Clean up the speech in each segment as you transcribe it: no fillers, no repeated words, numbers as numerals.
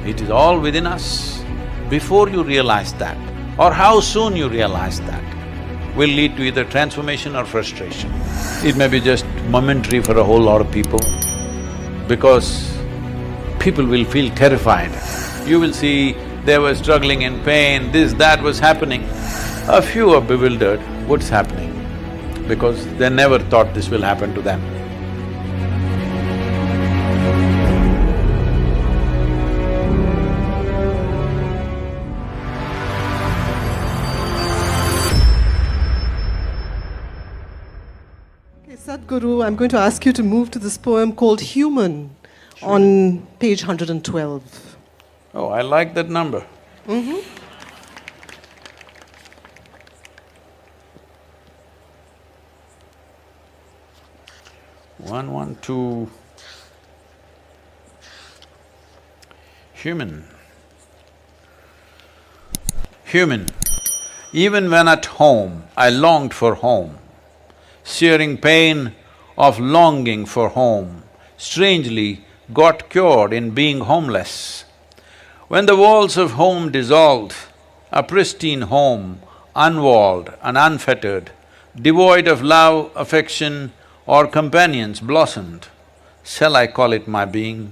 It is all within us. Before you realize that, or how soon you realize that, will lead to either transformation or frustration. It may be just momentary for a whole lot of people, because people will feel terrified. You will see they were struggling in pain, this, that was happening. A few are bewildered, what's happening? Because they never thought this will happen to them. Okay, Sadhguru, I'm going to ask you to move to this poem called Human on page 112. Oh, I like that number. One, one, two. Human. Human. Even when at home, I longed for home, searing pain of longing for home, strangely got cured in being homeless. When the walls of home dissolved, a pristine home, unwalled and unfettered, devoid of love, affection or companions blossomed, shall I call it my being?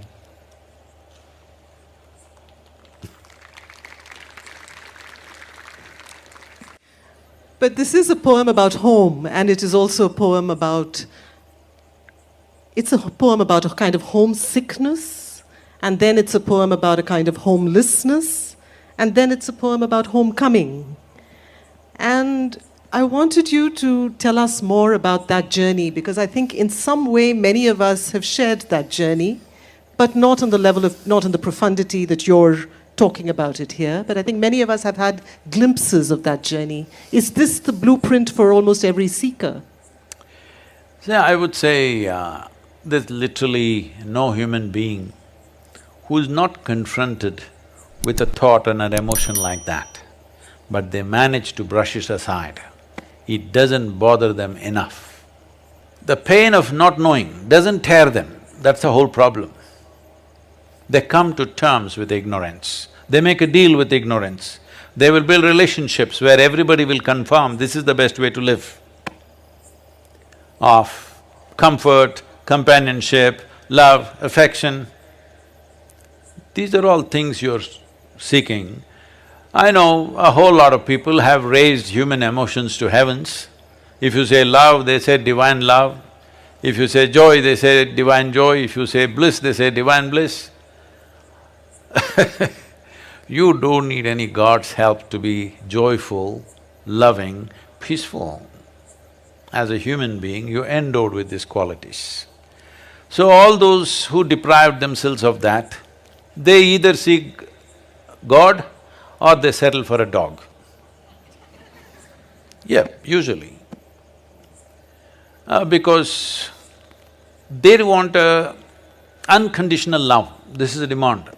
But this is a poem about home, and it is also a poem about… It's a poem about a kind of homesickness, and then it's a poem about a kind of homelessness, and then it's a poem about homecoming. And I wanted you to tell us more about that journey, because I think in some way many of us have shared that journey, but not on the level of… not in the profundity that you're talking about it here, but I think many of us have had glimpses of that journey. Is this the blueprint for almost every seeker? Yeah, I would say there's literally no human being who's not confronted with a thought and an emotion like that, but they manage to brush it aside. It doesn't bother them enough. The pain of not knowing doesn't tear them, that's the whole problem. They come to terms with ignorance, they make a deal with ignorance. They will build relationships where everybody will confirm this is the best way to live. Of comfort, companionship, love, affection. These are all things you're seeking. I know a whole lot of people have raised human emotions to heavens. If you say love, they say divine love. If you say joy, they say divine joy. If you say bliss, they say divine bliss. You don't need any God's help to be joyful, loving, peaceful. As a human being, you're endowed with these qualities. So all those who deprived themselves of that, they either seek God or they settle for a dog. Yeah, usually. Because they want a unconditional love, this is a demand.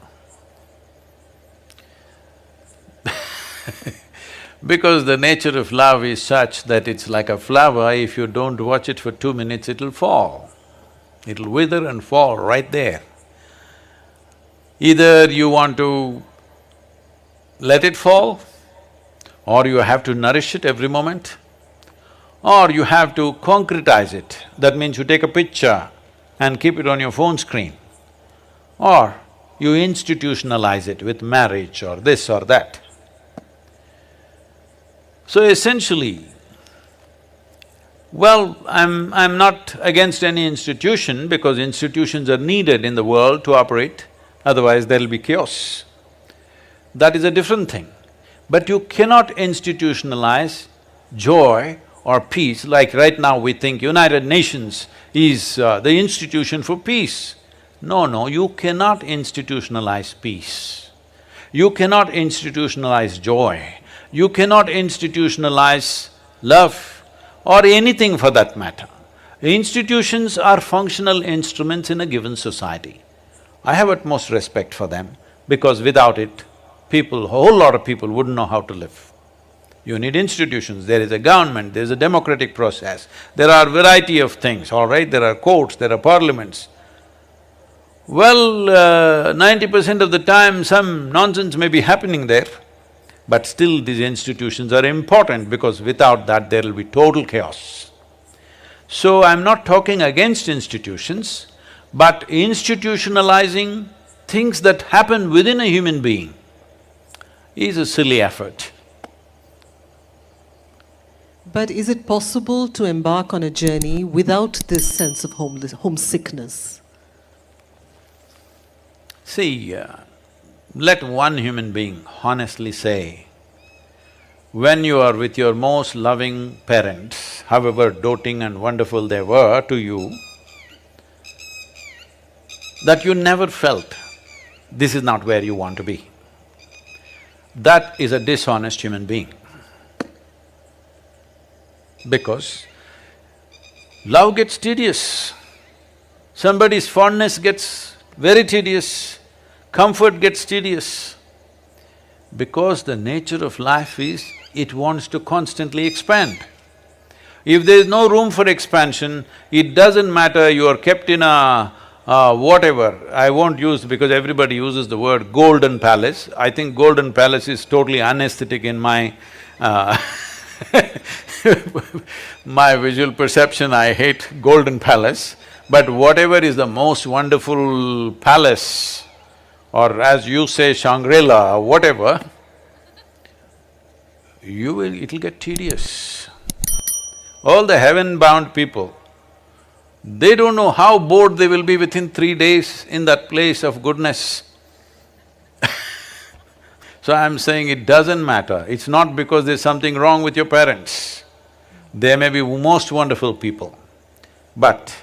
Because the nature of love is such that it's like a flower, if you don't watch it for 2 minutes, it'll fall. It'll wither and fall right there. Either you want to let it fall, or you have to nourish it every moment, or you have to concretize it. That means you take a picture and keep it on your phone screen, or you institutionalize it with marriage or this or that. So essentially, well, I'm not against any institution because institutions are needed in the world to operate, otherwise there'll be chaos. That is a different thing. But you cannot institutionalize joy or peace, like right now we think United Nations is the institution for peace. No, you cannot institutionalize peace. You cannot institutionalize joy. You cannot institutionalize love or anything for that matter. Institutions are functional instruments in a given society. I have utmost respect for them because without it, people, a whole lot of people wouldn't know how to live. You need institutions, there is a government, there is a democratic process, there are variety of things, all right? There are courts, there are parliaments. Well, 90% of the time some nonsense may be happening there, but still these institutions are important because without that there will be total chaos. So I'm not talking against institutions, but institutionalizing things that happen within a human being is a silly effort. But is it possible to embark on a journey without this sense of homesickness? See, let one human being honestly say, when you are with your most loving parents, however doting and wonderful they were to you, that you never felt this is not where you want to be. That is a dishonest human being. Because love gets tedious, somebody's fondness gets very tedious, comfort gets tedious. Because the nature of life is, it wants to constantly expand. If there is no room for expansion, it doesn't matter you are kept in a whatever, I won't use because everybody uses the word golden palace. I think golden palace is totally unaesthetic in my my visual perception. I hate golden palace, but whatever is the most wonderful palace, or as you say Shangri-La or whatever, it'll get tedious. All the heaven-bound people, they don't know how bored they will be within 3 days in that place of goodness. So I'm saying it doesn't matter, it's not because there's something wrong with your parents. They may be most wonderful people, but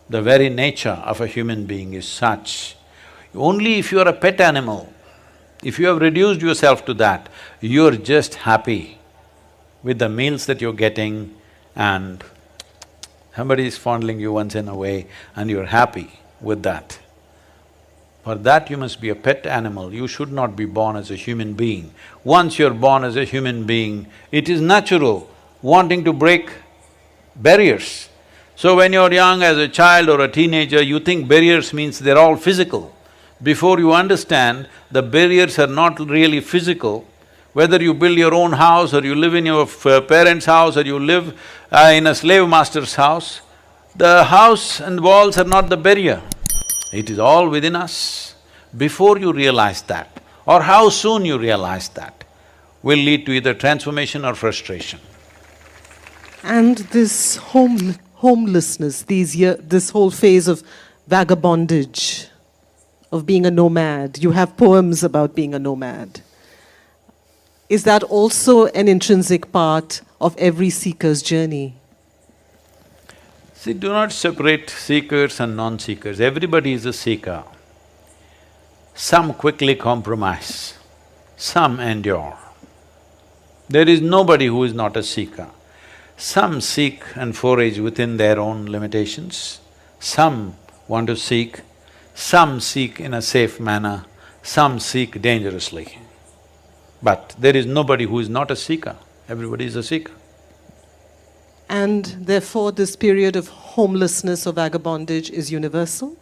the very nature of a human being is such. Only if you're a pet animal, if you have reduced yourself to that, you're just happy with the meals that you're getting and somebody is fondling you once in a way and you're happy with that. For that you must be a pet animal, you should not be born as a human being. Once you're born as a human being, it is natural wanting to break barriers. So when you're young as a child or a teenager, you think barriers means they're all physical. Before you understand, the barriers are not really physical. Whether you build your own house or you live in your parents' house or you live in a slave master's house, the house and walls are not the barrier. It is all within us. Before you realize that, or how soon you realize that, will lead to either transformation or frustration. And this homelessness, this whole phase of vagabondage, of being a nomad, you have poems about being a nomad. Is that also an intrinsic part of every seeker's journey? See, do not separate seekers and non-seekers, everybody is a seeker. Some quickly compromise, some endure. There is nobody who is not a seeker. Some seek and forage within their own limitations, some want to seek, some seek in a safe manner, some seek dangerously. But there is nobody who is not a seeker, everybody is a seeker. And therefore this period of homelessness or vagabondage is universal?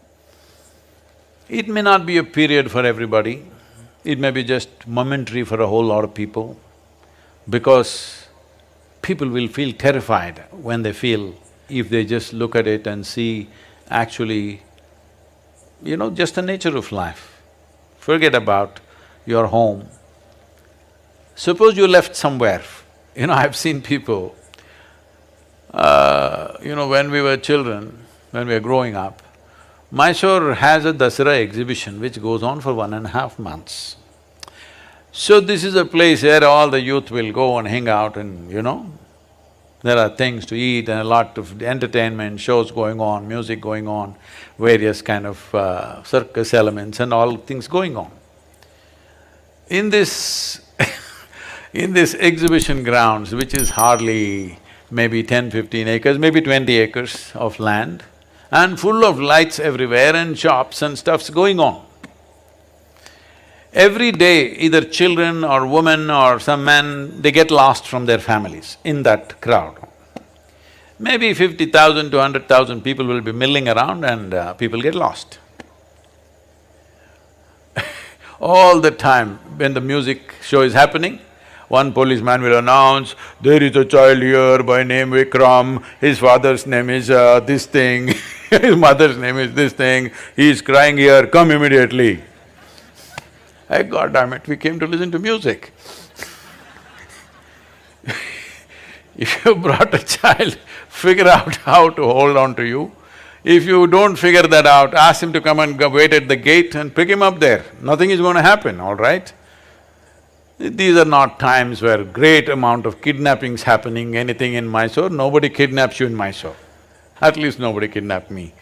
It may not be a period for everybody, it may be just momentary for a whole lot of people, because people will feel terrified when they feel, if they just look at it and see actually, just the nature of life. Forget about your home. Suppose you left somewhere, I've seen people, when we were children, when we were growing up, Mysore has a Dasara exhibition which goes on for 1.5 months. So this is a place where all the youth will go and hang out and, there are things to eat and a lot of entertainment, shows going on, music going on, various kind of circus elements and all things going on. In this in this exhibition grounds, which is hardly maybe 10-15 acres, maybe 20 acres of land, and full of lights everywhere and shops and stuff's going on. Every day, either children or women or some men, they get lost from their families in that crowd. Maybe 50,000 to 100,000 people will be milling around and people get lost. All the time when the music show is happening, one policeman will announce, there is a child here by name Vikram, his father's name is this thing, his mother's name is this thing, he is crying here, come immediately. Hey, God damn it, we came to listen to music. If you brought a child, figure out how to hold on to you. If you don't figure that out, ask him to come and wait at the gate and pick him up there. Nothing is going to happen, all right? These are not times where great amount of kidnappings happening, anything in Mysore. Nobody kidnaps you in Mysore. At least nobody kidnapped me.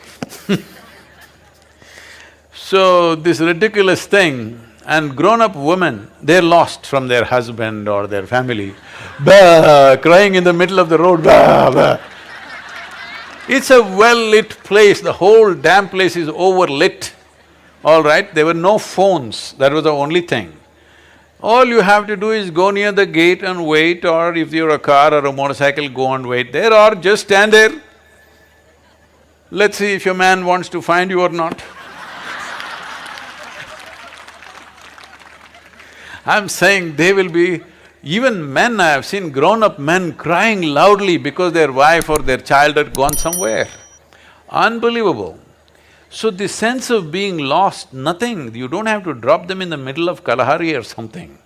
So, this ridiculous thing, and grown-up women, they're lost from their husband or their family, bah, crying in the middle of the road, bah, bah. It's a well-lit place, the whole damn place is overlit, all right? There were no phones, that was the only thing. All you have to do is go near the gate and wait, or if you're a car or a motorcycle, go and wait there, or just stand there. Let's see if your man wants to find you or not. I'm saying they will be… Even men, I have seen grown-up men crying loudly because their wife or their child had gone somewhere. Unbelievable. So this sense of being lost, nothing, you don't have to drop them in the middle of Kalahari or something.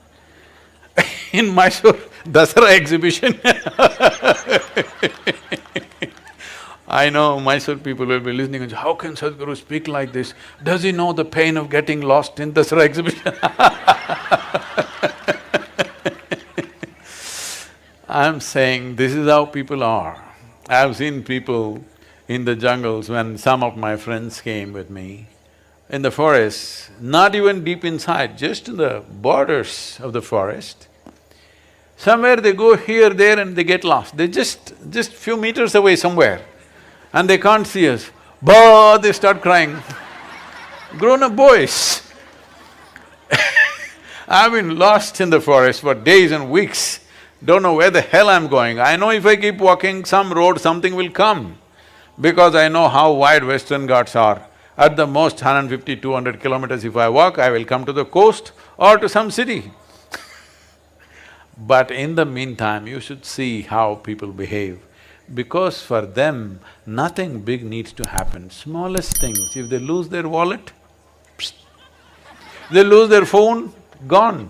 In Mysore Dasara exhibition I know Mysore people will be listening and say, how can Sadhguru speak like this? Does he know the pain of getting lost in Dasara exhibition? I'm saying this is how people are. I've seen people in the jungles when some of my friends came with me, in the forest, not even deep inside, just in the borders of the forest. Somewhere they go here, there and they get lost. They're just few meters away somewhere and they can't see us. Bah! They start crying. Grown-up boys. I've been lost in the forest for days and weeks, don't know where the hell I'm going. I know if I keep walking some road, something will come, because I know how wide Western Ghats are. At the most 150, 200 kilometers if I walk, I will come to the coast or to some city. But in the meantime, you should see how people behave, because for them, nothing big needs to happen. Smallest things, if they lose their wallet, psst. They lose their phone, gone.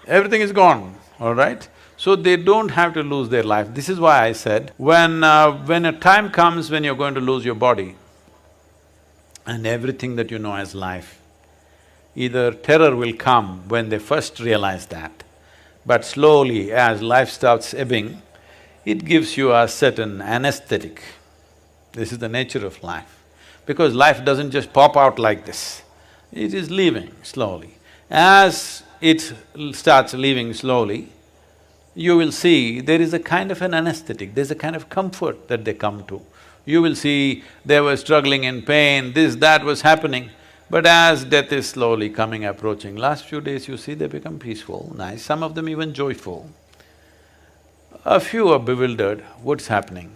Everything is gone, all right? So they don't have to lose their life. This is why I said, when a time comes when you're going to lose your body and everything that you know as life, either terror will come when they first realize that, but slowly as life starts ebbing, it gives you a certain anesthetic. This is the nature of life. Because life doesn't just pop out like this, it is leaving slowly. As it starts leaving slowly, you will see there is a kind of an anesthetic, there's a kind of comfort that they come to. You will see they were struggling in pain, this, that was happening. But as death is slowly coming, approaching, last few days you see they become peaceful, nice, some of them even joyful. A few are bewildered, what's happening?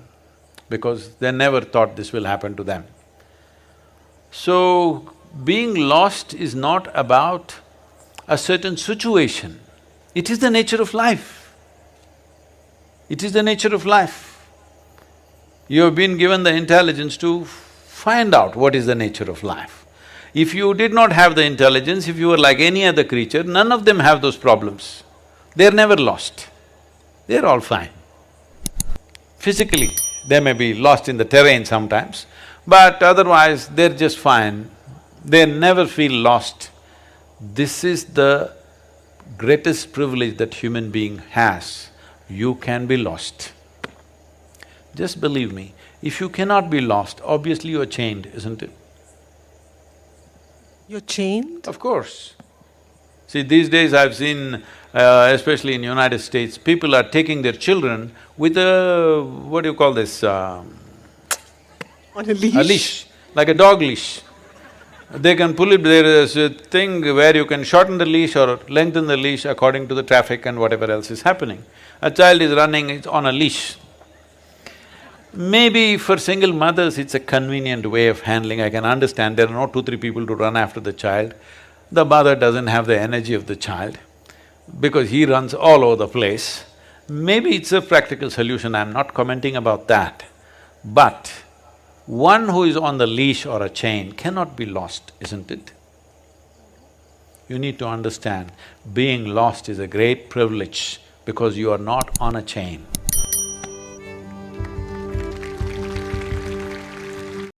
Because they never thought this will happen to them. So, being lost is not about a certain situation, it is the nature of life. It is the nature of life. You have been given the intelligence to find out what is the nature of life. If you did not have the intelligence, if you were like any other creature, none of them have those problems. They're never lost, they're all fine. Physically, they may be lost in the terrain sometimes, but otherwise they're just fine. They never feel lost. This is the greatest privilege that human being has. You can be lost. Just believe me, if you cannot be lost, obviously you're chained, isn't it? You're chained? Of course. See, these days I've seen, especially in United States, people are taking their children with a… what do you call this? On a leash? A leash, like a dog leash. They can pull it… there is a thing where you can shorten the leash or lengthen the leash according to the traffic and whatever else is happening. A child is running, it's on a leash. Maybe for single mothers, it's a convenient way of handling, I can understand, there are no 2, 3 people to run after the child. The mother doesn't have the energy of the child because he runs all over the place. Maybe it's a practical solution, I'm not commenting about that. But one who is on the leash or a chain cannot be lost, isn't it? You need to understand, being lost is a great privilege because you are not on a chain.